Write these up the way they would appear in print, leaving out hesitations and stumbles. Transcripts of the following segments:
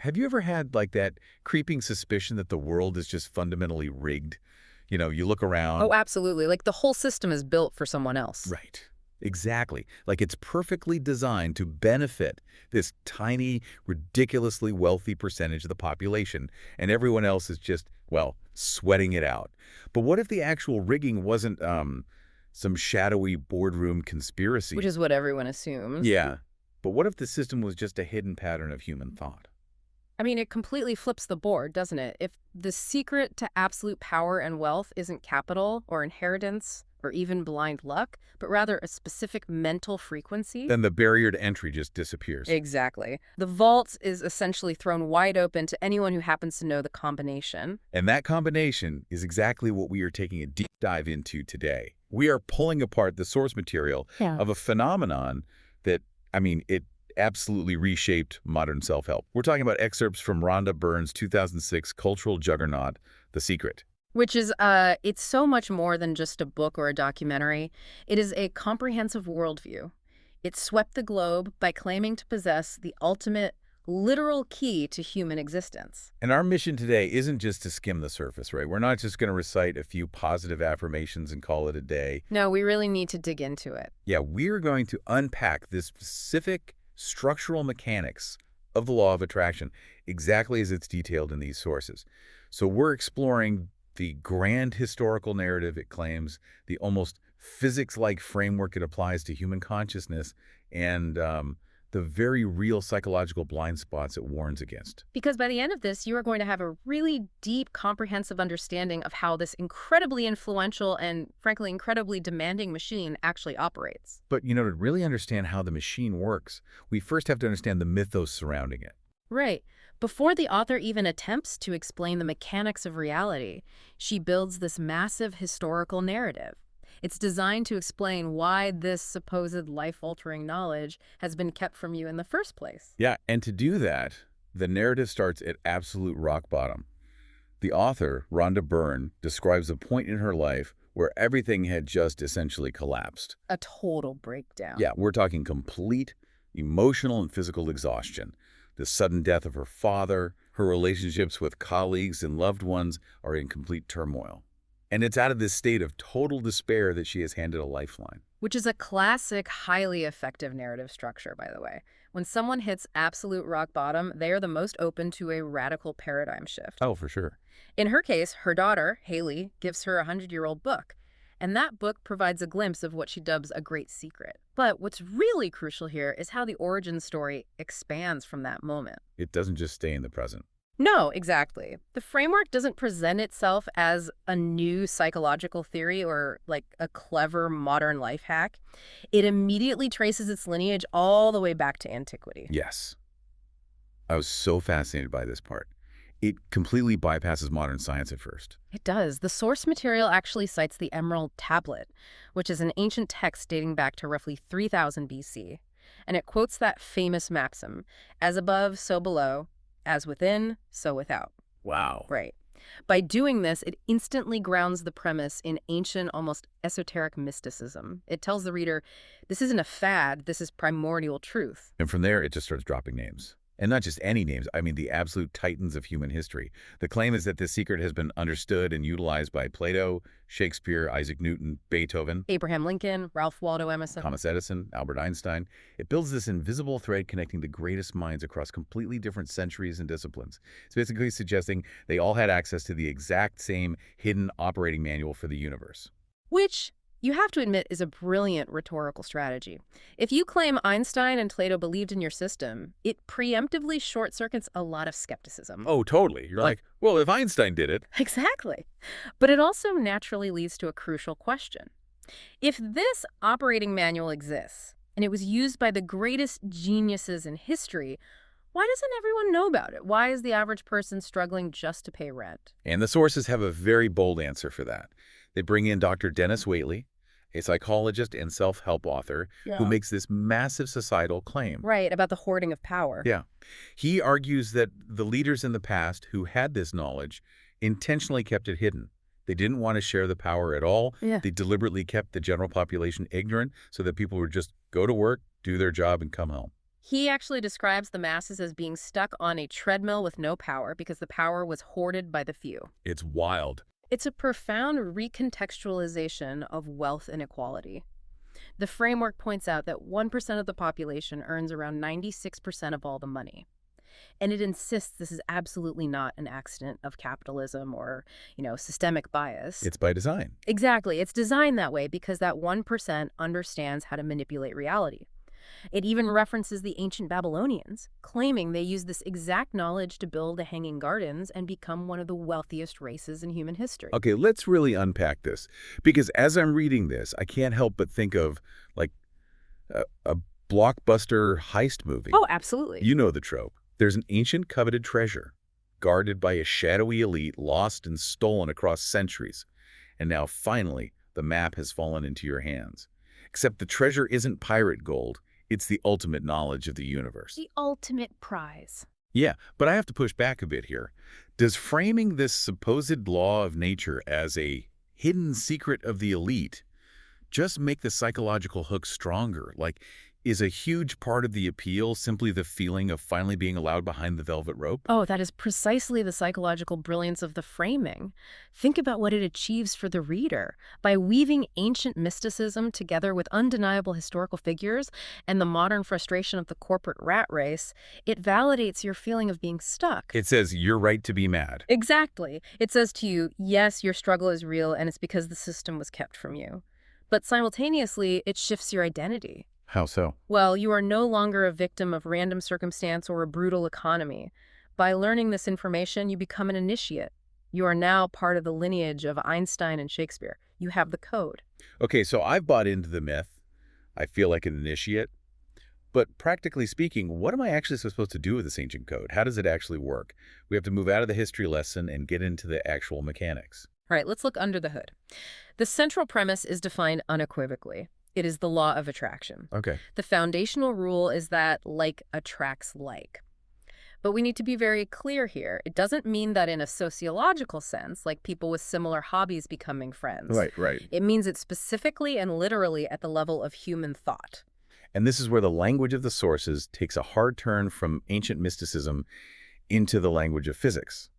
Have you ever had like that creeping suspicion that the world is just fundamentally rigged? You look around. Oh, absolutely. Like the whole system is built for someone else. Right. Exactly. Like it's perfectly designed to benefit this tiny, ridiculously wealthy percentage of the population, and everyone else is just, well, sweating it out. But what if the actual rigging wasn't some shadowy boardroom Which conspiracy? is what everyone assumes. Yeah. But what if the system was just a hidden pattern of human thought? I mean, it completely flips the board, doesn't it? If the secret to absolute power and wealth isn't capital or inheritance or even blind luck, but rather a specific mental frequency. Then the barrier to entry just disappears. Exactly. The vault is essentially thrown wide open to anyone who happens to know the combination. And that combination is exactly what we are taking a deep dive into today. We are pulling apart the source material Yeah. of a phenomenon that, it absolutely reshaped modern self-help. We're talking about excerpts from Rhonda Byrne's 2006 cultural juggernaut, The Secret. Which is, it's so much more than just a book or a documentary. It is a comprehensive worldview. It swept the globe by claiming to possess the ultimate, literal key to human existence. And our mission today isn't just to skim the surface, right? We're not just going to recite a few positive affirmations and call it a day. No, we really need to dig into it. Yeah, we're going to unpack the specific structural mechanics of the law of attraction, exactly as it's detailed in these sources. So we're exploring the grand historical narrative it claims, the almost physics-like framework it applies to human consciousness, and the very real psychological blind spots it warns against. Because by the end of this, you are going to have a really deep, comprehensive understanding of how this incredibly influential and, frankly, incredibly demanding machine actually operates. But, to really understand how the machine works, we first have to understand the mythos surrounding it. Right. Before the author even attempts to explain the mechanics of reality, she builds this massive historical narrative. It's designed to explain why this supposed life-altering knowledge has been kept from you in the first place. Yeah, and to do that, the narrative starts at absolute rock bottom. The author, Rhonda Byrne, describes a point in her life where everything had just essentially collapsed. A total breakdown. Yeah, we're talking complete emotional and physical exhaustion. The sudden death of her father, her relationships with colleagues and loved ones are in complete turmoil. And it's out of this state of total despair that she is handed a lifeline. Which is a classic, highly effective narrative structure, by the way. When someone hits absolute rock bottom, they are the most open to a radical paradigm shift. Oh, for sure. In her case, her daughter, Haley, gives her a 100-year-old book. And that book provides a glimpse of what she dubs a great secret. But what's really crucial here is how the origin story expands from that moment. It doesn't just stay in the present. No, exactly. The framework doesn't present itself as a new psychological theory or like a clever modern life hack. It immediately traces its lineage all the way back to antiquity. Yes. I was so fascinated by this part. It completely bypasses modern science at first. It does. The source material actually cites the Emerald Tablet, which is an ancient text dating back to roughly 3000 BC. And it quotes that famous maxim, as above, so below, as within, so without. Wow. Right. By doing this, it instantly grounds the premise in ancient, almost esoteric mysticism. It tells the reader, this isn't a fad, this is primordial truth. And from there, it just starts dropping names. And not just any names, the absolute titans of human history. The claim is that this secret has been understood and utilized by Plato, Shakespeare, Isaac Newton, Beethoven, Abraham Lincoln, Ralph Waldo Emerson. Thomas Edison, Albert Einstein. It builds this invisible thread connecting the greatest minds across completely different centuries and disciplines. It's basically suggesting they all had access to the exact same hidden operating manual for the universe. Which, you have to admit, is a brilliant rhetorical strategy. If you claim Einstein and Plato believed in your system, it preemptively short-circuits a lot of skepticism. Oh, totally. You're like, well, if Einstein did it. Exactly. But it also naturally leads to a crucial question. If this operating manual exists, and it was used by the greatest geniuses in history, why doesn't everyone know about it? Why is the average person struggling just to pay rent? And the sources have a very bold answer for that. They bring in Dr. Dennis Waitley, a psychologist and self-help author who makes this massive societal claim. Right, about the hoarding of power. Yeah. He argues that the leaders in the past who had this knowledge intentionally kept it hidden. They didn't want to share the power at all. Yeah. They deliberately kept the general population ignorant so that people would just go to work, do their job, and come home. He actually describes the masses as being stuck on a treadmill with no power because the power was hoarded by the few. It's wild. It's a profound recontextualization of wealth inequality. The framework points out that 1% of the population earns around 96% of all the money. And it insists this is absolutely not an accident of capitalism or, systemic bias. It's by design. Exactly. It's designed that way because that 1% understands how to manipulate reality. It even references the ancient Babylonians, claiming they used this exact knowledge to build the Hanging Gardens and become one of the wealthiest races in human history. Okay, let's really unpack this. Because as I'm reading this, I can't help but think of, like, a blockbuster heist movie. Oh, absolutely. You know the trope. There's an ancient coveted treasure, guarded by a shadowy elite, lost and stolen across centuries. And now, finally, the map has fallen into your hands. Except the treasure isn't pirate gold. It's the ultimate knowledge of the universe. The ultimate prize. Yeah, but I have to push back a bit here. Does framing this supposed law of nature as a hidden secret of the elite just make the psychological hook stronger? Like, is a huge part of the appeal simply the feeling of finally being allowed behind the velvet rope? Oh, that is precisely the psychological brilliance of the framing. Think about what it achieves for the reader. By weaving ancient mysticism together with undeniable historical figures and the modern frustration of the corporate rat race, it validates your feeling of being stuck. It says you're right to be mad. Exactly. It says to you, yes, your struggle is real and it's because the system was kept from you. But simultaneously, it shifts your identity. How so? Well, you are no longer a victim of random circumstance or a brutal economy. By learning this information, you become an initiate. You are now part of the lineage of Einstein and Shakespeare. You have the code. Okay, so I've bought into the myth. I feel like an initiate. But practically speaking, what am I actually supposed to do with this ancient code? How does it actually work? We have to move out of the history lesson and get into the actual mechanics. All right, let's look under the hood. The central premise is defined unequivocally. It is the law of attraction. Okay. The foundational rule is that like attracts like. But we need to be very clear here. It doesn't mean that in a sociological sense, like people with similar hobbies becoming friends. Right. It means it specifically and literally at the level of human thought. And this is where the language of the sources takes a hard turn from ancient mysticism into the language of physics.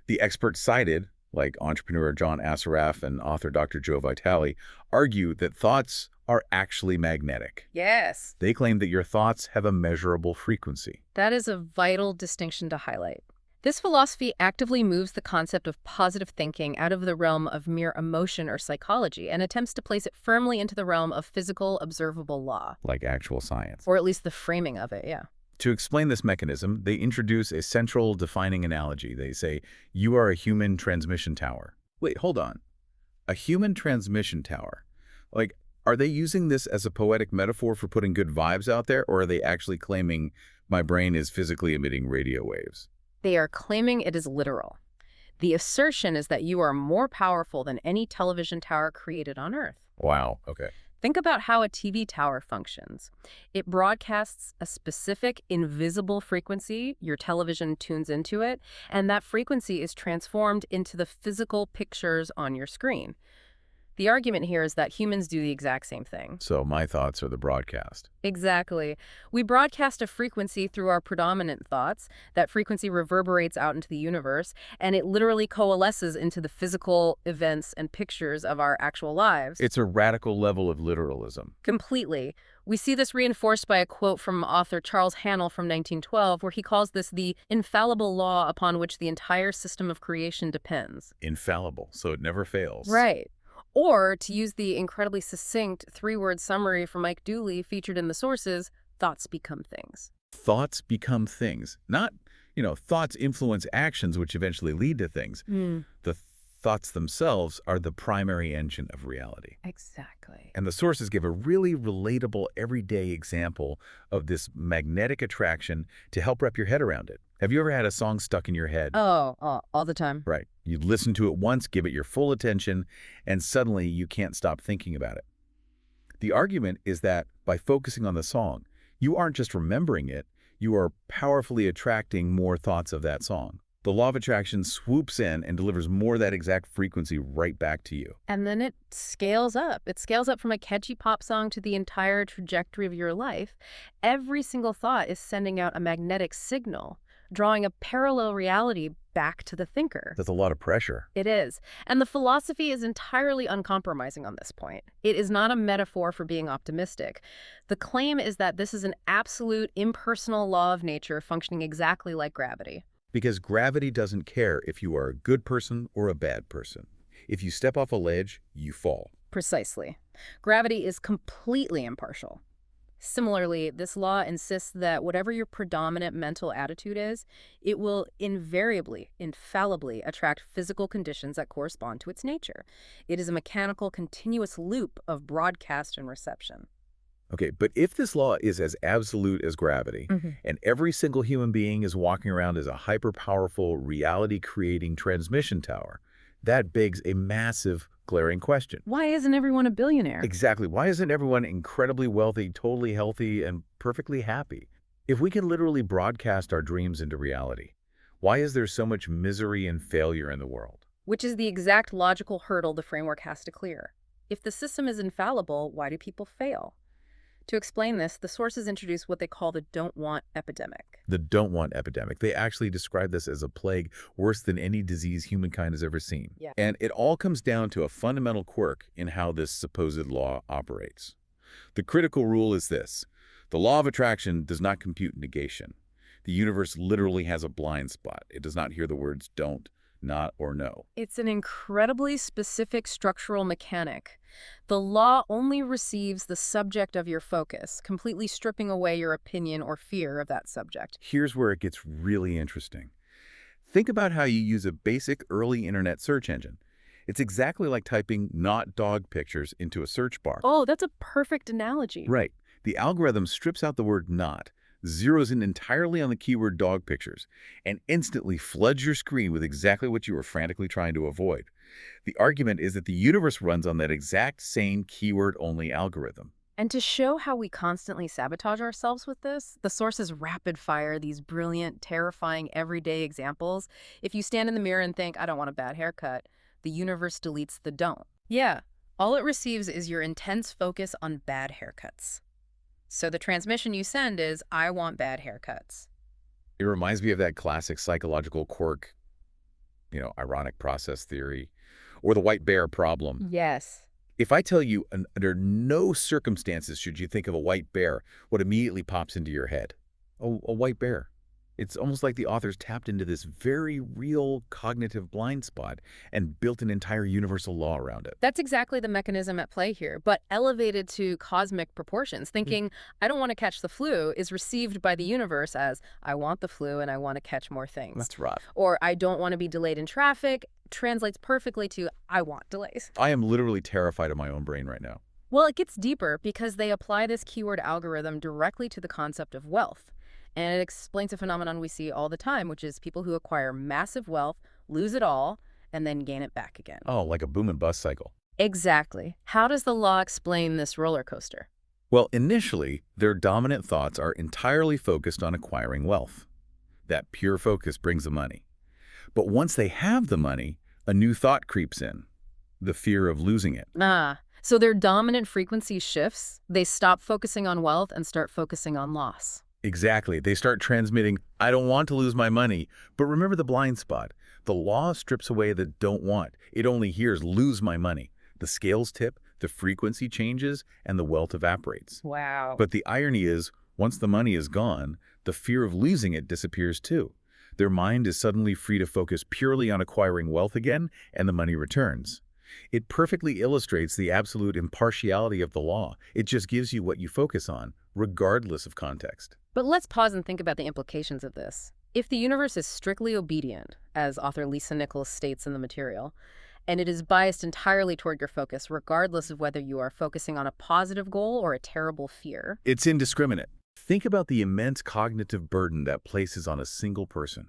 The experts cited, like entrepreneur John Assaraf and author Dr. Joe Vitale, argue that thoughts are actually magnetic. Yes. They claim that your thoughts have a measurable frequency. That is a vital distinction to highlight. This philosophy actively moves the concept of positive thinking out of the realm of mere emotion or psychology and attempts to place it firmly into the realm of physical, observable law. Like actual science. Or at least the framing of it, yeah. To explain this mechanism, they introduce a central defining analogy. They say, you are a human transmission tower. Wait, hold on. A human transmission tower? Like, are they using this as a poetic metaphor for putting good vibes out there, or are they actually claiming my brain is physically emitting radio waves? They are claiming it is literal. The assertion is that you are more powerful than any television tower created on Earth. Wow, okay. Think about how a TV tower functions. It broadcasts a specific invisible frequency, your television tunes into it, and that frequency is transformed into the physical pictures on your screen. The argument here is that humans do the exact same thing. So my thoughts are the broadcast. Exactly. We broadcast a frequency through our predominant thoughts. That frequency reverberates out into the universe, and it literally coalesces into the physical events and pictures of our actual lives. It's a radical level of literalism. Completely. We see this reinforced by a quote from author Charles Hannell from 1912, where he calls this the infallible law upon which the entire system of creation depends. Infallible, so it never fails. Right. Or, to use the incredibly succinct three-word summary from Mike Dooley featured in the sources, thoughts become things. Thoughts become things. Not, thoughts influence actions which eventually lead to things. The thoughts themselves are the primary engine of reality. Exactly. And the sources give a really relatable, everyday example of this magnetic attraction to help wrap your head around it. Have you ever had a song stuck in your head? Oh, all the time. Right. You listen to it once, give it your full attention, and suddenly you can't stop thinking about it. The argument is that by focusing on the song, you aren't just remembering it, you are powerfully attracting more thoughts of that song. The law of attraction swoops in and delivers more of that exact frequency right back to you. And then it scales up. It scales up from a catchy pop song to the entire trajectory of your life. Every single thought is sending out a magnetic signal, drawing a parallel reality back to the thinker. That's a lot of pressure. It is. And the philosophy is entirely uncompromising on this point. It is not a metaphor for being optimistic. The claim is that this is an absolute impersonal law of nature functioning exactly like gravity. Because gravity doesn't care if you are a good person or a bad person. If you step off a ledge, you fall. Precisely. Gravity is completely impartial. Similarly, this law insists that whatever your predominant mental attitude is, it will invariably, infallibly attract physical conditions that correspond to its nature. It is a mechanical, continuous loop of broadcast and reception. Okay, but if this law is as absolute as gravity, and every single human being is walking around as a hyper-powerful, reality-creating transmission tower, that begs a massive, glaring question. Why isn't everyone a billionaire? Exactly. Why isn't everyone incredibly wealthy, totally healthy, and perfectly happy? If we can literally broadcast our dreams into reality, why is there so much misery and failure in the world? Which is the exact logical hurdle the framework has to clear. If the system is infallible, why do people fail? To explain this, the sources introduce what they call the don't want epidemic. The don't want epidemic. They actually describe this as a plague worse than any disease humankind has ever seen. Yeah. And it all comes down to a fundamental quirk in how this supposed law operates. The critical rule is this. The law of attraction does not compute negation. The universe literally has a blind spot. It does not hear the words don't, not, or no. It's an incredibly specific structural mechanic. The law only receives the subject of your focus, completely stripping away your opinion or fear of that subject. Here's where it gets really interesting. Think about how you use a basic early internet search engine. It's exactly like typing not dog pictures into a search bar. Oh, that's a perfect analogy. Right. The algorithm strips out the word not, zeroes in entirely on the keyword dog pictures, and instantly floods your screen with exactly what you were frantically trying to avoid. The argument is that the universe runs on that exact same keyword-only algorithm. And to show how we constantly sabotage ourselves with this, the sources rapid fire these brilliant, terrifying, everyday examples. If you stand in the mirror and think, I don't want a bad haircut, the universe deletes the don't. Yeah, all it receives is your intense focus on bad haircuts. So the transmission you send is, I want bad haircuts. It reminds me of that classic psychological quirk, ironic process theory, or the white bear problem. Yes. If I tell you under no circumstances should you think of a white bear, what immediately pops into your head? Oh, a white bear. It's almost like the authors tapped into this very real cognitive blind spot and built an entire universal law around it. That's exactly the mechanism at play here, but elevated to cosmic proportions. Thinking, I don't want to catch the flu is received by the universe as, I want the flu and I want to catch more things. That's rough. Or, I don't want to be delayed in traffic translates perfectly to, I want delays. I am literally terrified of my own brain right now. Well, it gets deeper because they apply this keyword algorithm directly to the concept of wealth. And it explains a phenomenon we see all the time, which is people who acquire massive wealth, lose it all, and then gain it back again. Oh, like a boom and bust cycle. Exactly. How does the law explain this roller coaster? Well, initially, their dominant thoughts are entirely focused on acquiring wealth. That pure focus brings the money. But once they have the money, a new thought creeps in, the fear of losing it. So their dominant frequency shifts. They stop focusing on wealth and start focusing on loss. Exactly. They start transmitting, I don't want to lose my money. But remember the blind spot. The law strips away the don't want. It only hears lose my money. The scales tip, the frequency changes, and the wealth evaporates. Wow. But the irony is, once the money is gone, the fear of losing it disappears too. Their mind is suddenly free to focus purely on acquiring wealth again, and the money returns. It perfectly illustrates the absolute impartiality of the law. It just gives you what you focus on, regardless of context. But let's pause and think about the implications of this. If the universe is strictly obedient, as author Lisa Nichols states in the material, and it is biased entirely toward your focus, regardless of whether you are focusing on a positive goal or a terrible fear. It's indiscriminate. Think about the immense cognitive burden that places on a single person.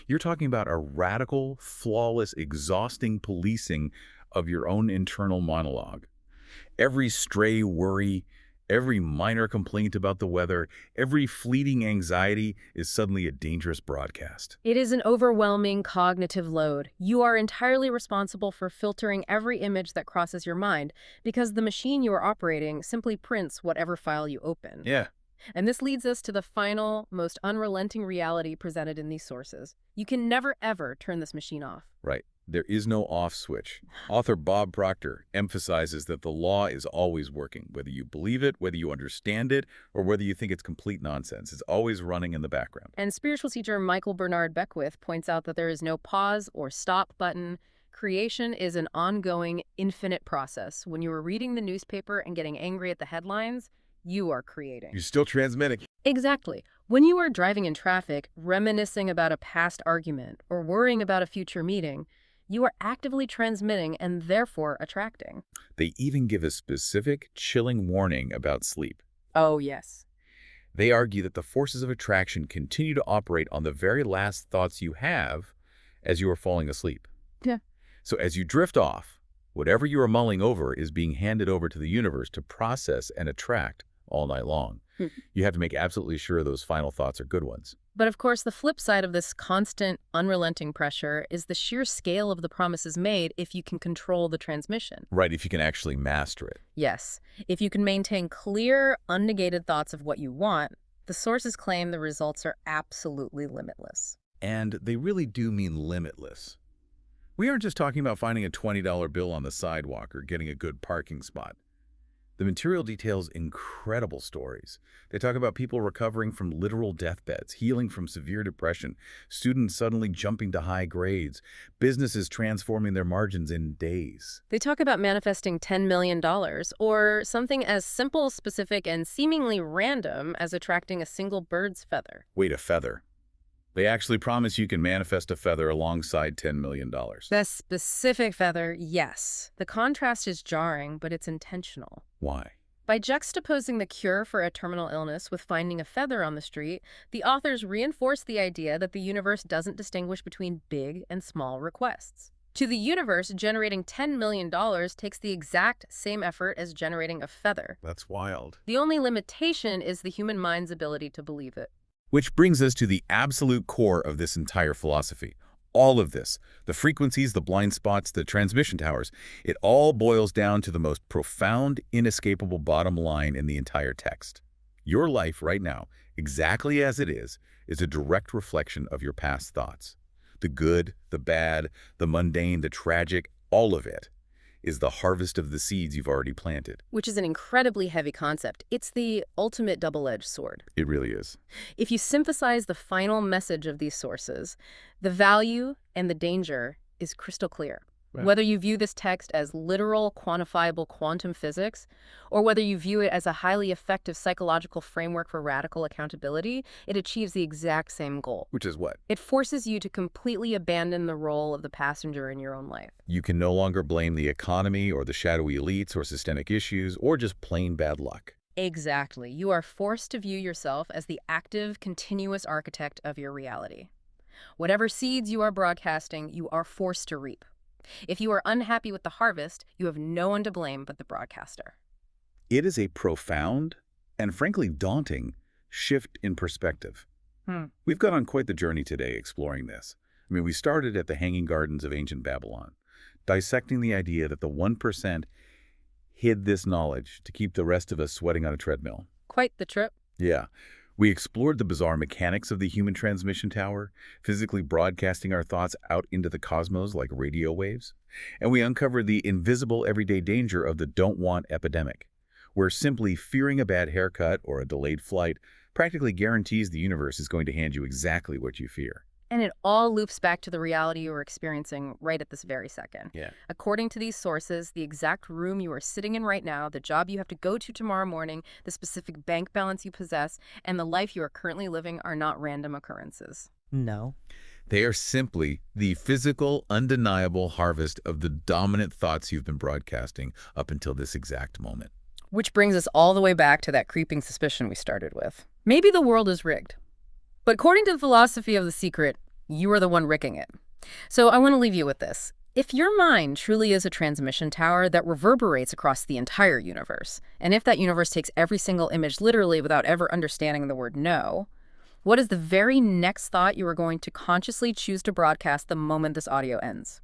You're talking about a radical, flawless, exhausting policing of your own internal monologue. Every stray worry, Every minor complaint about the weather, every fleeting anxiety is suddenly a dangerous broadcast. It is an overwhelming cognitive load. You are entirely responsible for filtering every image that crosses your mind because the machine you are operating simply prints whatever file you open. Yeah. And this leads us to the final, most unrelenting reality presented in these sources. You can never, ever turn this machine off. Right. There is no off switch. Author Bob Proctor emphasizes that the law is always working, whether you believe it, whether you understand it, or whether you think it's complete nonsense. It's always running in the background. And spiritual teacher Michael Bernard Beckwith points out that there is no pause or stop button. Creation is an ongoing, infinite process. When you are reading the newspaper and getting angry at the headlines, you are creating. You're still transmitting. Exactly. When you are driving in traffic, reminiscing about a past argument, or worrying about a future meeting, you are actively transmitting and therefore attracting. They even give a specific, chilling warning about sleep. Oh, yes. They argue that the forces of attraction continue to operate on the very last thoughts you have as you are falling asleep. Yeah. So as you drift off, whatever you are mulling over is being handed over to the universe to process and attract all night long. You have to make absolutely sure those final thoughts are good ones. But of course, the flip side of this constant, unrelenting pressure is the sheer scale of the promises made if you can control the transmission. Right, if you can actually master it. Yes. If you can maintain clear, unnegated thoughts of what you want, the sources claim the results are absolutely limitless. And they really do mean limitless. We aren't just talking about finding a $20 bill on the sidewalk or getting a good parking spot. The material details incredible stories. They talk about people recovering from literal deathbeds, healing from severe depression, students suddenly jumping to high grades, businesses transforming their margins in days. They talk about manifesting $10 million, or something as simple, specific, and seemingly random as attracting a single bird's feather. Wait, a feather? They actually promise you can manifest a feather alongside $10 million. The specific feather, yes. The contrast is jarring, but it's intentional. Why? By juxtaposing the cure for a terminal illness with finding a feather on the street, the authors reinforce the idea that the universe doesn't distinguish between big and small requests. To the universe, generating $10 million takes the exact same effort as generating a feather. That's wild. The only limitation is the human mind's ability to believe it. Which brings us to the absolute core of this entire philosophy. All of this, the frequencies, the blind spots, the transmission towers, it all boils down to the most profound, inescapable bottom line in the entire text. Your life right now, exactly as it is a direct reflection of your past thoughts. The good, the bad, the mundane, the tragic, all of it is the harvest of the seeds you've already planted. Which is an incredibly heavy concept. It's the ultimate double-edged sword. It really is. If you synthesize the final message of these sources, the value and the danger is crystal clear. Right. Whether you view this text as literal, quantifiable quantum physics, or whether you view it as a highly effective psychological framework for radical accountability, it achieves the exact same goal. Which is what? It forces you to completely abandon the role of the passenger in your own life. You can no longer blame the economy or the shadowy elites or systemic issues or just plain bad luck. Exactly. You are forced to view yourself as the active, continuous architect of your reality. Whatever seeds you are broadcasting, you are forced to reap. If you are unhappy with the harvest, you have no one to blame but the broadcaster. It is a profound and frankly daunting shift in perspective. We've gone on quite the journey today exploring this. I mean, we started at the Hanging Gardens of ancient Babylon, dissecting the idea that the 1% hid this knowledge to keep the rest of us sweating on a treadmill. Quite the trip. Yeah. We explored the bizarre mechanics of the human transmission tower, physically broadcasting our thoughts out into the cosmos like radio waves. And we uncovered the invisible everyday danger of the don't want epidemic, where simply fearing a bad haircut or a delayed flight practically guarantees the universe is going to hand you exactly what you fear. And it all loops back to the reality you are experiencing right at this very second. Yeah. According to these sources, the exact room you are sitting in right now, the job you have to go to tomorrow morning, the specific bank balance you possess, and the life you are currently living are not random occurrences. No. They are simply the physical, undeniable harvest of the dominant thoughts you've been broadcasting up until this exact moment. Which brings us all the way back to that creeping suspicion we started with. Maybe the world is rigged. But according to the philosophy of The Secret, you are the one rigging it. So I want to leave you with this. If your mind truly is a transmission tower that reverberates across the entire universe, and if that universe takes every single image literally without ever understanding the word no, what is the very next thought you are going to consciously choose to broadcast the moment this audio ends?